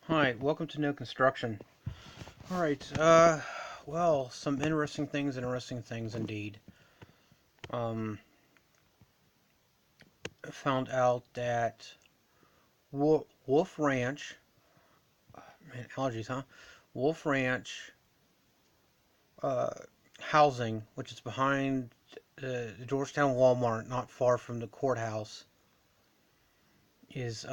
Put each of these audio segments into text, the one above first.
Hi, welcome to No Construction. Alright, well, some interesting things indeed. Um, found out that Wolf Ranch, man, allergies, huh? Wolf Ranch, uh, housing, which is behind the Georgetown Walmart, not far from the courthouse, is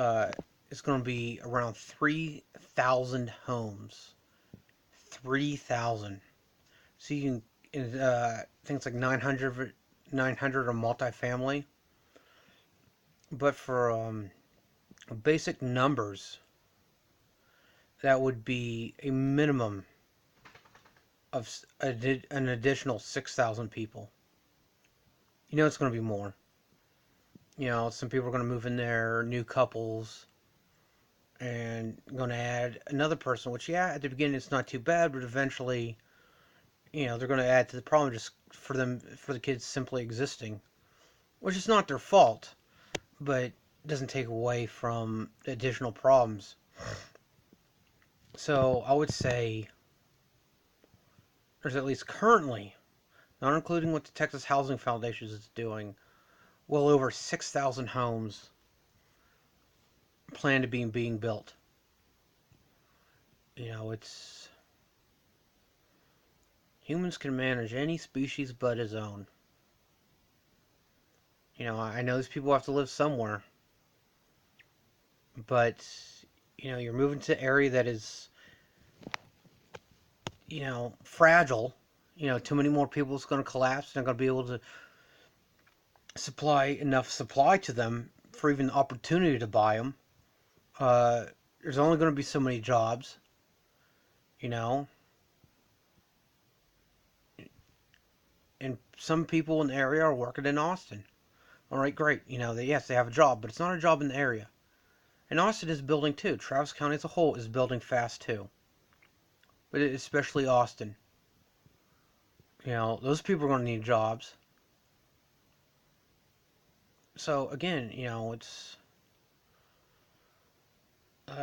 going to be around 3,000 homes. 3,000. So you can, things like 900 are multifamily. But for basic numbers, that would be a minimum of an additional 6,000 people. You know it's going to be more. You know, some people are going to move in there, new couples, and going to add another person, which, yeah, at the beginning it's not too bad, but eventually, they're going to add to the problem just for the kids simply existing, which is not their fault, but doesn't take away from the additional problems. So I would say there's at least currently, not including what the Texas Housing Foundation is doing, well over 6,000 homes planned to be being built. It's humans can manage any species but his own. I know these people have to live somewhere, but you're moving to an area that is, fragile. Too many more people is going to collapse. They're not going to be able to supply enough supply to them for even the opportunity to buy them. Uh, there's only going to be so many jobs, you know, and some people in the area are working in Austin. All right, great. Yes, they have a job, but it's not a job in the area. And Austin is building too. Travis County as a whole is building fast too, but especially Austin. Those people are going to need jobs. So again, it's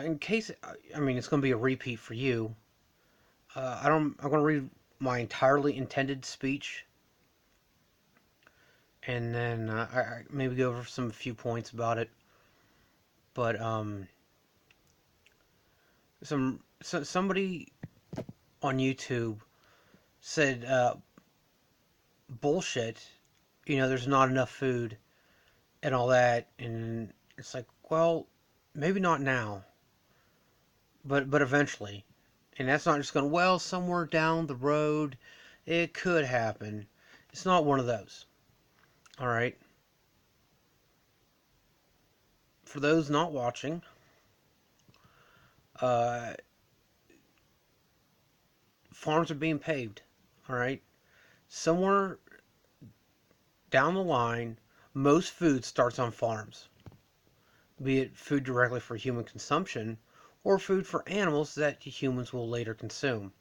in case. I mean, it's going to be a repeat for you. I don't. I'm going to read my entirely intended speech, and then I maybe go over some few points about it. But somebody on YouTube said bullshit. There's not enough food and all that, and it's like, well, maybe not now, but eventually, and that's not just going. Well, somewhere down the road, it could happen. It's not one of those. All right. For those not watching, uh, farms are being paved. All right. Somewhere down the line, most food starts on farms, be it food directly for human consumption or food for animals that humans will later consume.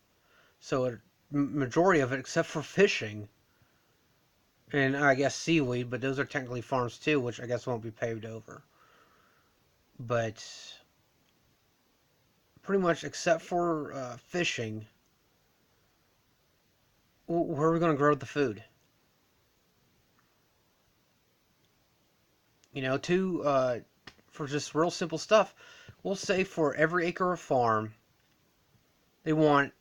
So a majority of it, except for fishing and I guess seaweed, but those are technically farms too, which I guess won't be paved over. But pretty much, except for fishing, where are we going to grow the food? For just real simple stuff, we'll say for every acre of farm, they want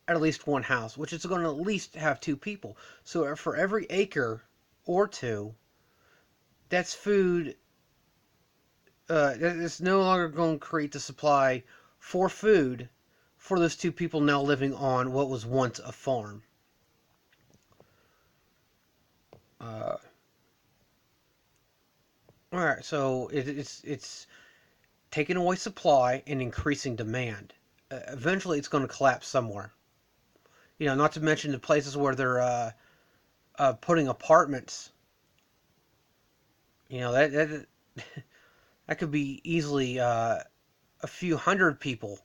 at least one house, which is going to at least have two people. So for every acre or two, that's food. It's no longer going to create the supply for food for those two people now living on what was once a farm. Uh, all right, so it's taking away supply and increasing demand. Eventually, it's going to collapse somewhere. Not to mention the places where they're putting apartments. That that could be easily a few hundred people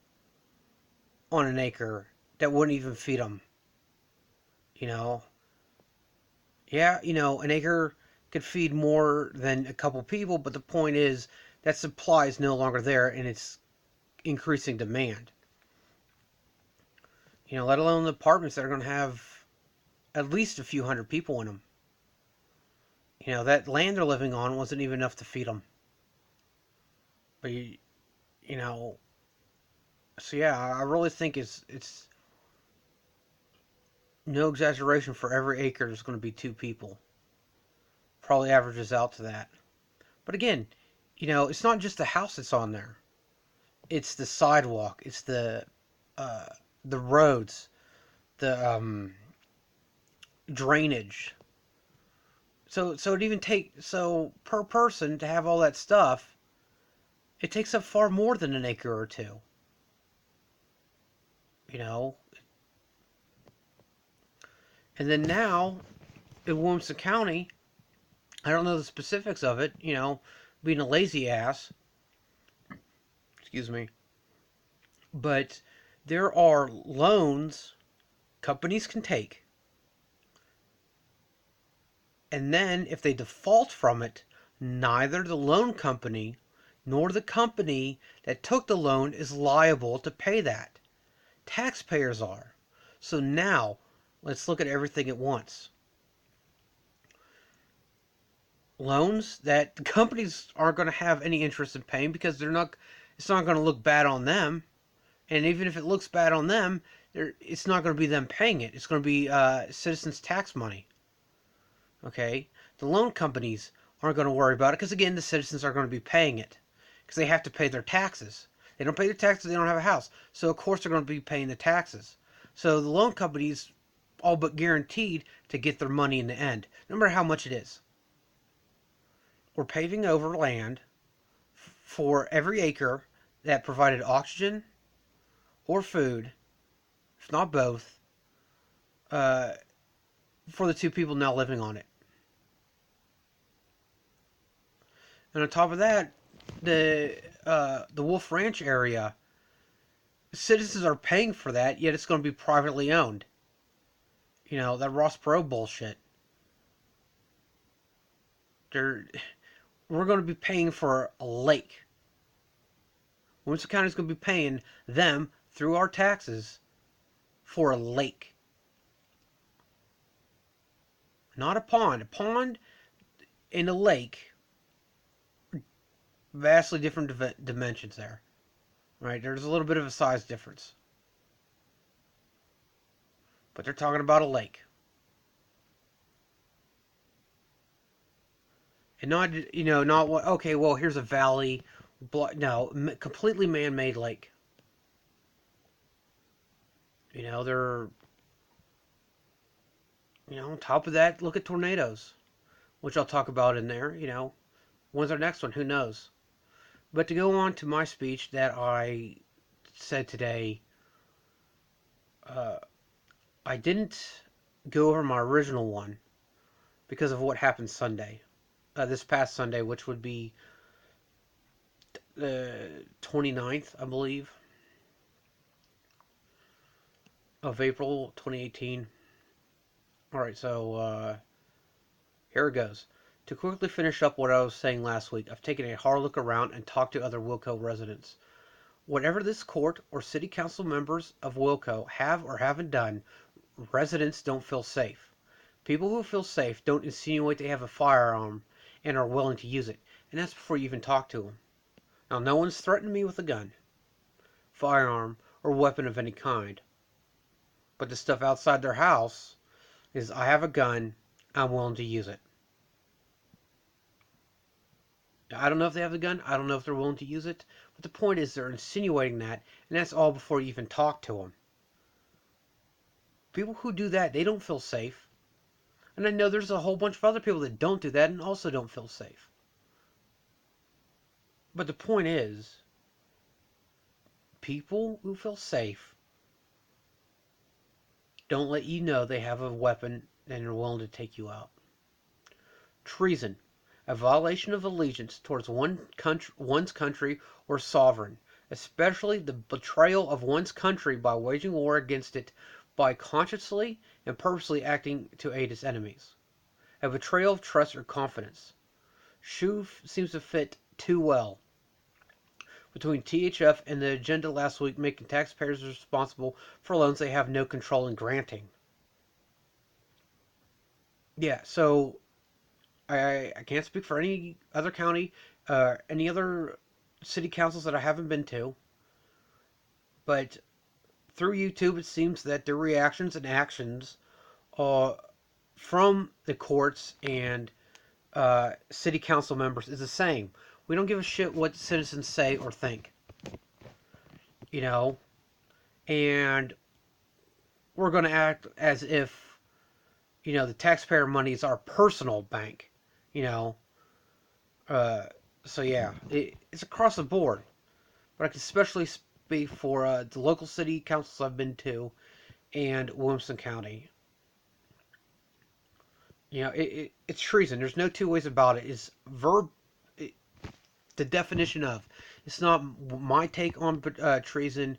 on an acre that wouldn't even feed them. You know, yeah, an acre could feed more than a couple people, but the point is that supply is no longer there, and it's increasing demand. Let alone the apartments that are going to have at least a few hundred people in them. That land they're living on wasn't even enough to feed them. But you know, so yeah, I really think it's no exaggeration. For every acre, there's going to be two people. Probably averages out to that. But again, it's not just the house that's on there. It's the sidewalk. It's uh, the roads, the drainage. So it even per person to have all that stuff, it takes up far more than an acre or two. You know, and then now in Williamson County, I don't know the specifics of it. Being a lazy ass, excuse me, but there are loans companies can take, and then if they default from it, neither the loan company nor the company that took the loan is liable to pay that. Taxpayers are. So now, let's look at everything at once. Loans that the companies aren't going to have any interest in paying because it's not going to look bad on them. And even if it looks bad on them, it's not going to be them paying it. It's going to be citizens' tax money. Okay? The loan companies aren't going to worry about it because, again, the citizens are going to be paying it because they have to pay their taxes. They don't pay their taxes, they don't have a house. So, of course, they're going to be paying the taxes. So, the loan companies all but guaranteed to get their money in the end, no matter how much it is. We're paving over land for every acre that provided oxygen or food, if not both, uh, for the two people now living on it. And on top of that, the Wolf Ranch area, citizens are paying for that, yet it's going to be privately owned. That Ross Perot bullshit. We're going to be paying for a lake. Williamson County is going to be paying them through our taxes for a lake. Not a pond. A pond and a lake, vastly different dimensions there. Right? There's a little bit of a size difference. But they're talking about a lake. And not what, okay, well, here's a valley. No, completely man-made lake. They're, on top of that, look at tornadoes, which I'll talk about in there. When's our next one? Who knows? But to go on to my speech that I said today, I didn't go over my original one because of what happened Sunday. This past Sunday, which would be the 29th, I believe, of April 2018. Alright, so here it goes. To quickly finish up what I was saying last week, I've taken a hard look around and talked to other Wilco residents. Whatever this court or city council members of Wilco have or haven't done, residents don't feel safe. People who feel safe don't insinuate they have a firearm and are willing to use it, and that's before you even talk to them. Now, no one's threatened me with a gun, firearm, or weapon of any kind. But the stuff outside their house is, I have a gun, I'm willing to use it. Now, I don't know if they have the gun, I don't know if they're willing to use it, but the point is they're insinuating that, and that's all before you even talk to them. People who do that, they don't feel safe. And I know there's a whole bunch of other people that don't do that and also don't feel safe. But the point is, people who feel safe don't let you know they have a weapon and are willing to take you out. Treason, a violation of allegiance towards one's country or sovereign, especially the betrayal of one's country by waging war against it by consciously and purposely acting to aid its enemies. A betrayal of trust or confidence. Shoe seems to fit too well between THF and the agenda last week, making taxpayers responsible for loans they have no control in granting. Yeah, so I can't speak for any other county, any other city councils that I haven't been to, but through YouTube, it seems that their reactions and actions uh, from the courts and city council members is the same. We don't give a shit what citizens say or think, you know, and we're going to act as if, the taxpayer money is our personal bank, you know. Uh, so yeah, it's across the board. But I can especially speak for the local city councils I've been to and Williamson County. It's treason. There's no two ways about it. It's it, the definition of. It's not my take on treason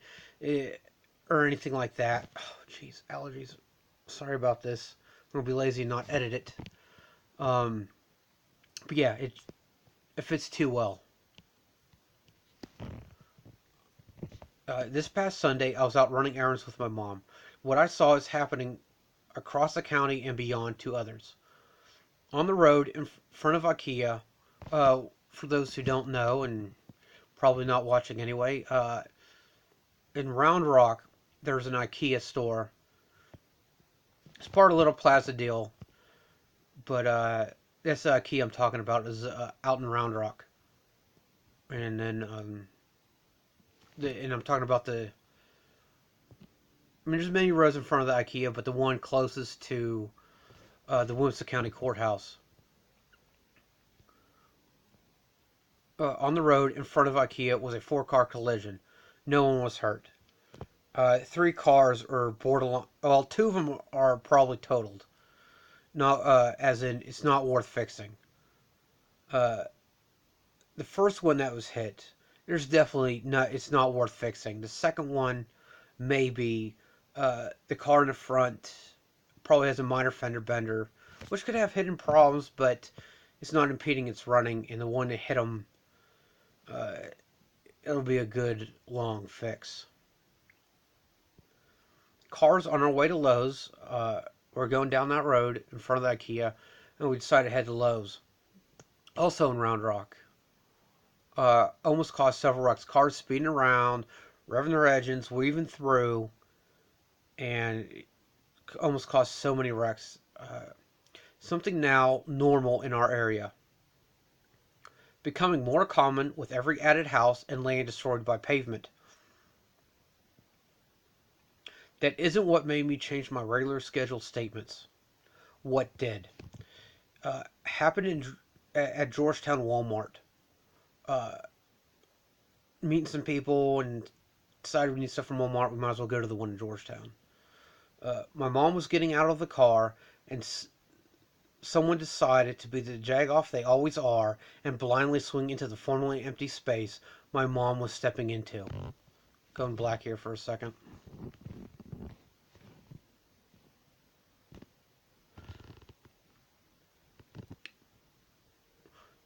or anything like that. Oh, jeez, allergies. Sorry about this. I'm gonna be lazy and not edit it. Um, but yeah, it fits too well. This past Sunday, I was out running errands with my mom. What I saw is happening across the county and beyond to others. On the road in front of IKEA, for those who don't know and probably not watching anyway, in Round Rock, there's an IKEA store. It's part of a little plaza deal, but this IKEA I'm talking about is out in Round Rock. And then, and I'm talking about there's many roads in front of the IKEA, but the one closest to the Williamson County Courthouse. On the road in front of IKEA was a four-car collision. No one was hurt. Three cars are borderline. Well, two of them are probably totaled. Not as in it's not worth fixing. Uh, the first one that was hit, there's definitely not. It's not worth fixing. The second one, maybe. The car in the front probably has a minor fender bender, which could have hidden problems, but it's not impeding its running. And the one that hit him, uh, it'll be a good long fix. Cars on our way to Lowe's. We're going down that road in front of the IKEA, and we decided to head to Lowe's. Also in Round Rock. Almost caused several wrecks. Cars speeding around, revving their engines, weaving through, and almost caused so many wrecks. Something now normal in our area. Becoming more common with every added house and land destroyed by pavement. That isn't what made me change my regular scheduled statements. What did? Happened at Georgetown Walmart. Uh, Meeting some people and decided we need stuff from Walmart. We might as well go to the one in Georgetown. My mom was getting out of the car, and someone decided to be the jagoff they always are and blindly swing into the formerly empty space my mom was stepping into. Going black here for a second.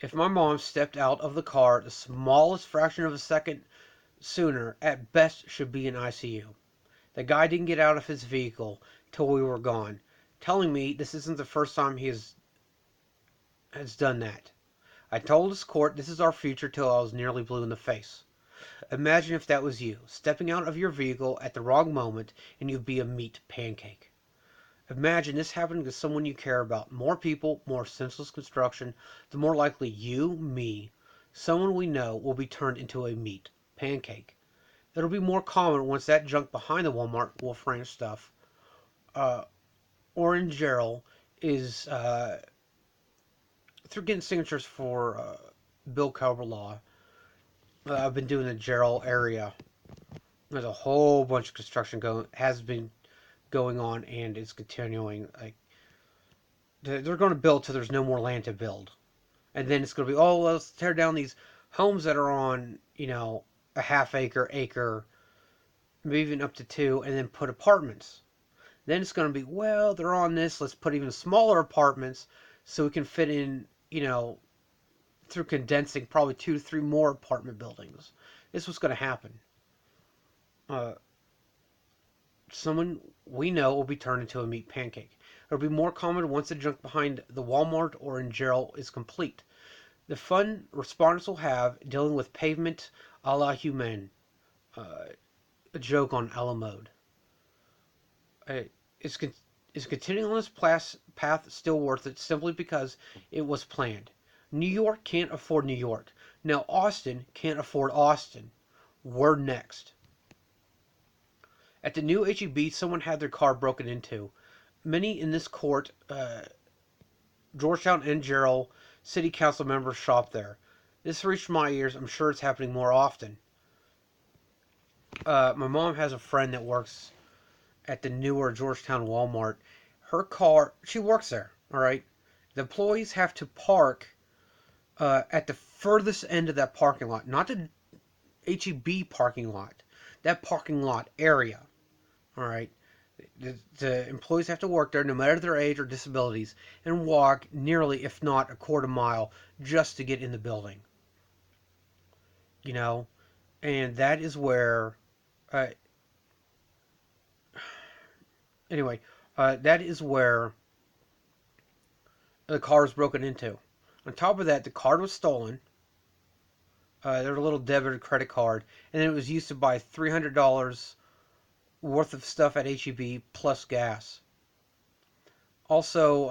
If my mom stepped out of the car the smallest fraction of a second sooner, at best should be in ICU. The guy didn't get out of his vehicle till we were gone, telling me this isn't the first time he has done that. I told his court this is our future till I was nearly blue in the face. Imagine if that was you, stepping out of your vehicle at the wrong moment and you'd be a meat pancake. Imagine this happening to someone you care about. More people, more senseless construction, the more likely you, me, someone we know will be turned into a meat pancake. It'll be more common once that junk behind the Walmart Wolf Ranch stuff, or in Gerald, is through getting signatures for Bill Cobra Law. I've been doing the Gerald area. There's a whole bunch of construction has been going on and is continuing. Like they're going to build till there's no more land to build, and then it's going to be let's tear down these homes that are on a half acre, maybe even up to two, and then put apartments. Then it's going to be they're on this. Let's put even smaller apartments so we can fit in through condensing probably 2 to 3 more apartment buildings. This is what's going to happen. Uh, Someone we know will be turned into a meat pancake. It'll be more common once the junk behind the Walmart or in jail is complete. The fun respondents will have dealing with pavement a la humaine, uh, a joke on a la mode. Uh, is, is continuing on this path still worth it simply because it was planned? New York can't afford New York. Now Austin can't afford Austin. We're next. At the new HEB, someone had their car broken into. Many in this court, Georgetown and Gerald city council members shop there. This reached my ears. I'm sure it's happening more often. My mom has a friend that works at the newer Georgetown Walmart. Her car, she works there, all right? The employees have to park at the furthest end of that parking lot, not the HEB parking lot, that parking lot area, all right? The employees have to work there no matter their age or disabilities and walk nearly, if not a quarter mile, just to get in the building. You know? And that is where. Uh, anyway, that is where the car was broken into. On top of that, the card was stolen. Their little debit or credit card, and then it was used to buy $300 worth of stuff at HEB plus gas. Also,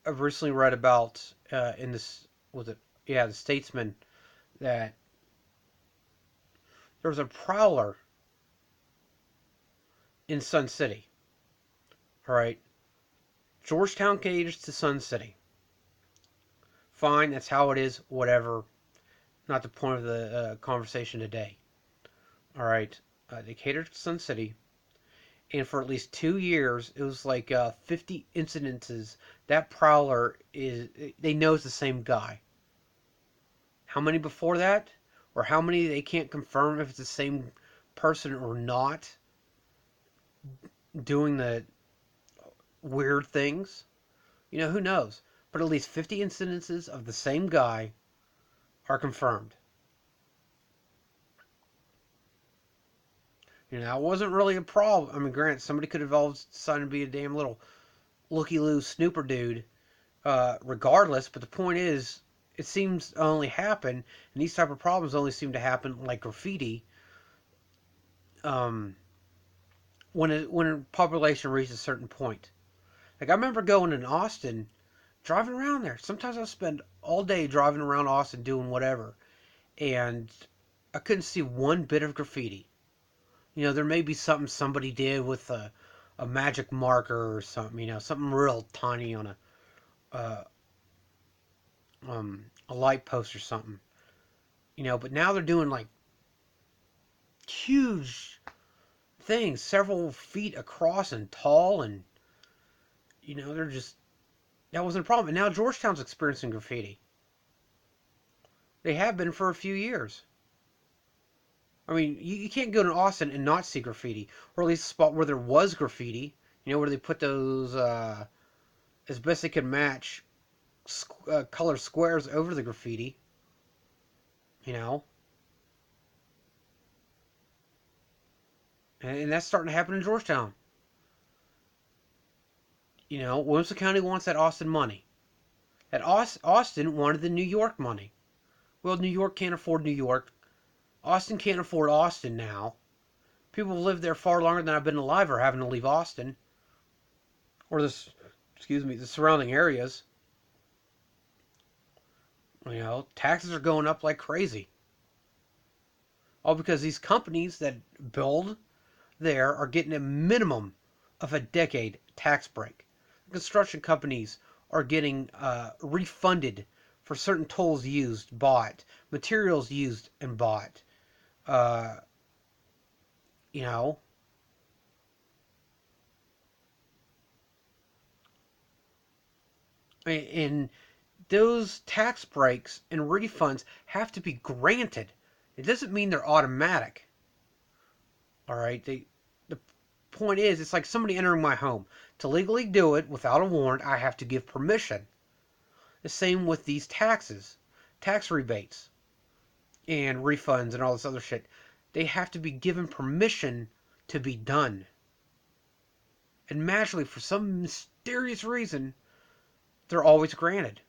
I've recently read about in this was it the Statesman that there was a prowler in Sun City. All right, Georgetown cage to Sun City. Fine, that's how it is. Whatever. Not the point of the conversation today. All right, they catered to Sun City, and for at least 2 years, it was like 50 incidences. That prowler is they know it's the same guy. How many before that, or how many they can't confirm if it's the same person or not, doing the weird things. Who knows? But at least 50 incidences of the same guy are confirmed. That wasn't really a problem. I mean, granted, somebody could have decided to be a damn little looky-loo snooper dude, regardless. But the point is, it seems to only happen, and these type of problems only seem to happen like graffiti, when a population reaches a certain point. Like, I remember going in Austin, driving around there. Sometimes I'll spend all day driving around Austin doing whatever, and I couldn't see one bit of graffiti. There may be something somebody did with a magic marker or something, something real tiny on uh, a light post or something. But now they're doing like huge things, several feet across and tall, and they're just that wasn't a problem. And now Georgetown's experiencing graffiti. They have been for a few years. I mean, you can't go to Austin and not see graffiti, or at least a spot where there was graffiti. Where they put those as best they could match color squares over the graffiti. You know, and that's starting to happen in Georgetown. Williamson County wants that Austin money. That Austin wanted the New York money. Well, New York can't afford New York. Austin can't afford Austin now. People who live there far longer than I've been alive are having to leave Austin. Or the surrounding areas. Taxes are going up like crazy. All because these companies that build there are getting a minimum of a decade tax break. Construction companies are getting refunded for certain tools used, bought, materials used and bought. Uh, you know, and those tax breaks and refunds have to be granted. It doesn't mean they're automatic. All right, the point is, it's like somebody entering my home. To legally do it without a warrant, I have to give permission. The same with these taxes, tax rebates. and refunds and all this other shit. They have to be given permission to be done. And magically, for some mysterious reason, they're always granted.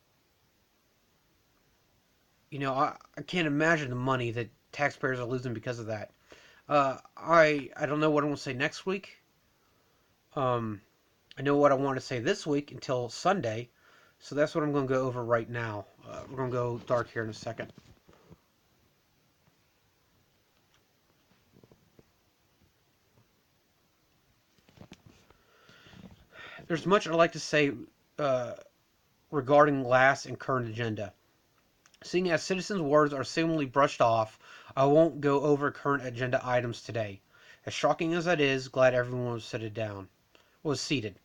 I can't imagine the money that taxpayers are losing because of that. I don't know what I'm going to say next week. Um, I know what I want to say this week until Sunday, so that's what I'm going to go over right now. We're going to go dark here in a second. There's much I'd like to say uh, regarding last and current agenda. Seeing as citizens' words are seemingly brushed off, I won't go over current agenda items today. As shocking as that is, glad everyone was seated.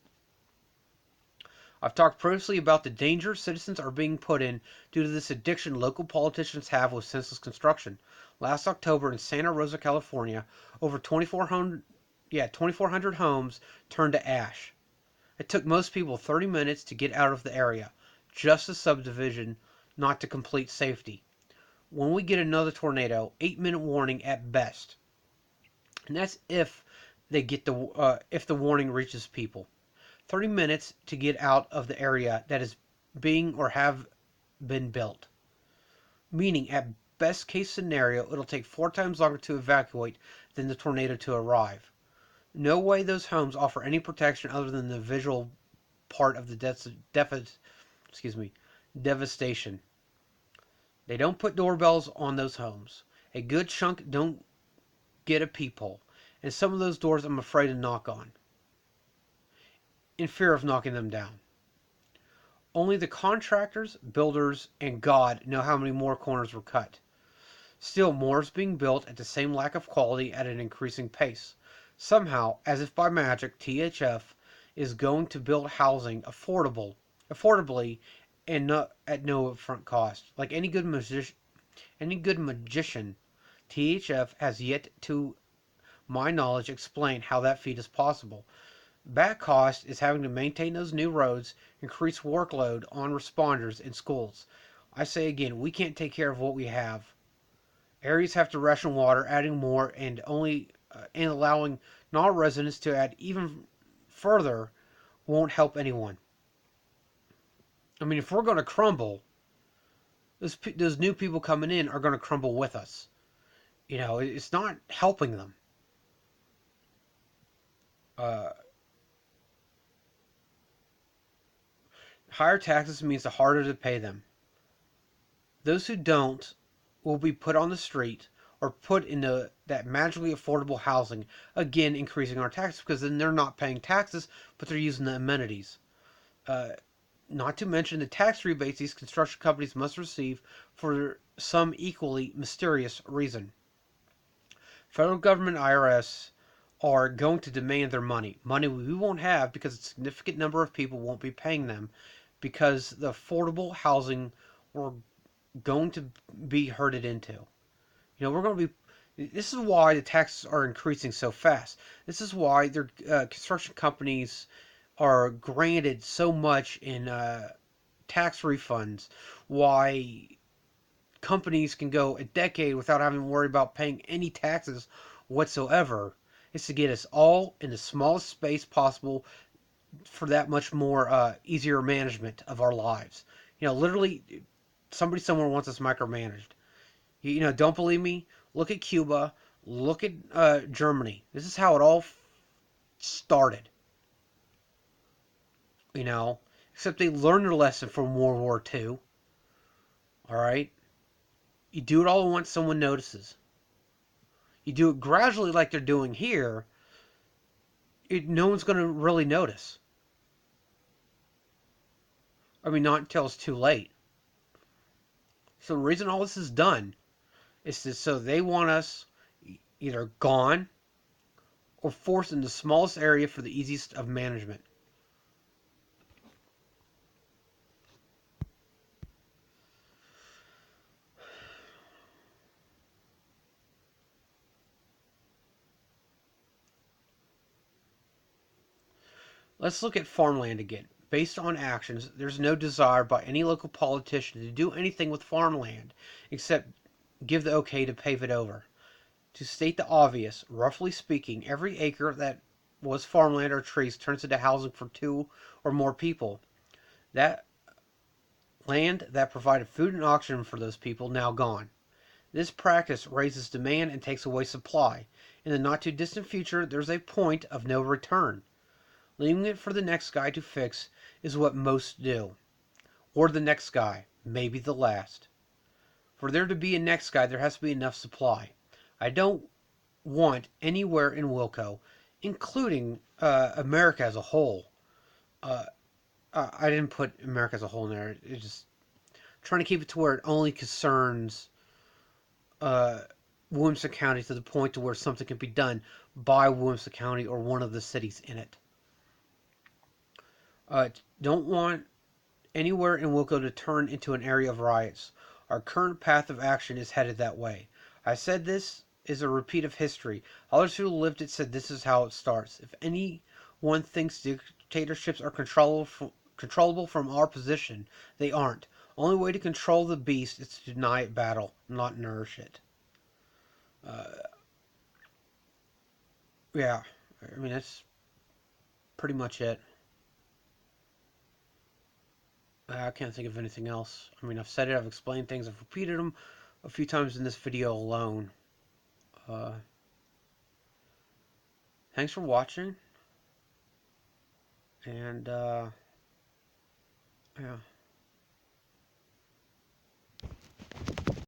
I've talked previously about the danger citizens are being put in due to this addiction local politicians have with senseless construction. Last October in Santa Rosa, California, over 2,400 homes turned to ash. It took most people 30 minutes to get out of the area, just the subdivision, not to complete safety. When we get another tornado, 8-minute warning at best. And that's if the warning reaches people. 30 minutes to get out of the area that is being or have been built. Meaning, at best case scenario, it'll take 4 times longer to evacuate than the tornado to arrive. No way those homes offer any protection other than the visual part of the devastation. They don't put doorbells on those homes. A good chunk don't get a peephole, and some of those doors I'm afraid to knock on, in fear of knocking them down. Only the contractors, builders, and God know how many more corners were cut. Still, more is being built at the same lack of quality at an increasing pace. Somehow, as if by magic, THF is going to build housing affordably, and not at no upfront cost. Like any good magician, THF has yet to my knowledge explain how that feat is possible. Back cost is having to maintain those new roads, increase workload on responders in schools. I say again, we can't take care of what we have. Areas have to ration water, adding more and allowing non-residents to add even further won't help anyone. I mean, if we're going to crumble, those new people coming in are going to crumble with us. It's not helping them. Uh, Higher taxes means the harder to pay them. Those who don't will be put on the street or put into that magically affordable housing, again increasing our taxes because then they're not paying taxes, but they're using the amenities. Uh, Not to mention the tax rebates these construction companies must receive for some equally mysterious reason. Federal government IRS are going to demand their money. Money we won't have because a significant number of people won't be paying them because the affordable housing we're going to be herded into. We're going to be. This is why the taxes are increasing so fast. This is why their construction companies are granted so much in tax refunds. Why companies can go a decade without having to worry about paying any taxes whatsoever. It's to get us all in the smallest space possible for that much more easier management of our lives. Literally, somebody somewhere wants us micromanaged. Don't believe me? Look at Cuba. Look at Germany. This is how it all started. Except they learned their lesson from World War II. All right? You do it all at once, someone notices. You do it gradually like they're doing here, no one's going to really notice. I mean, not until it's too late. So the reason all this is done is so they want us either gone or forced in the smallest area for the easiest of management. Let's look at farmland again. Based on actions, there's no desire by any local politician to do anything with farmland except give the okay to pave it over. To state the obvious, roughly speaking, every acre that was farmland or trees turns into housing for two or more people. That land that provided food and oxygen for those people now gone. This practice raises demand and takes away supply. In the not too distant future, there's a point of no return. Leaving it for the next guy to fix is what most do. Or the next guy, maybe the last. For there to be a next guy, there has to be enough supply. I don't want anywhere in Wilco, including America as a whole. Uh, I didn't put America as a whole in there. It's just trying to keep it to where it only concerns uh, Williamson County to the point to where something can be done by Williamson County or one of the cities in it. Don't want anywhere in Wilco to turn into an area of riots. Our current path of action is headed that way. I said this is a repeat of history. Others who lived it said this is how it starts. If anyone thinks dictatorships are controllable from our position, they aren't. Only way to control the beast is to deny it battle, not nourish it. Uh, yeah, I mean that's pretty much it. I can't think of anything else. I mean, I've said it, I've explained things, I've repeated them a few times in this video alone. Uh, Thanks for watching, and yeah.